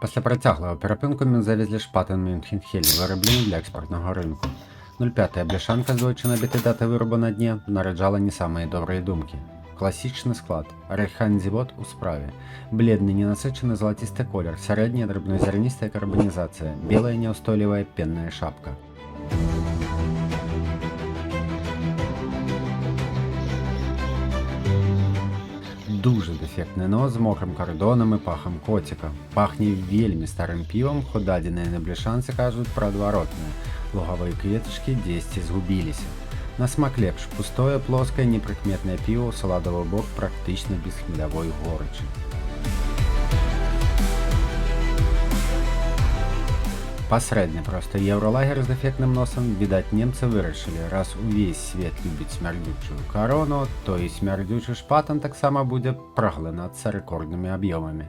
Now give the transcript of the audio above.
Після працяглого перепинку ми завезли шпатен Мюнхен-Хелі, вироблені для експортного ринку. 0,5 бляшанка з двойчі набитої дати виробу на дні нараджала не самые добрые думки. Класичний склад, рейханзівод у справі, бледний ненасичений золотистий колір, середня дрібнозернистая карбонізація, белая неустойливая пенная шапка. Дуже дефектний нос з мокрим кордоном і пахом котика. Пахне вельми старим пивом, хо даденные на бляшанцы кажуть проотворотные. Луговые клеточки десяти згубились. На смак лепш, пустое, плоское, неприкметное пиво, саладовый бок практично без хмелевой горечи. Посредне просто євролагер з дефектним носом, видать, немцы вирішили, раз увесь світ любить смердючую корону, то і смердючий шпатен так само буде проглинатися рекордними об'ємами.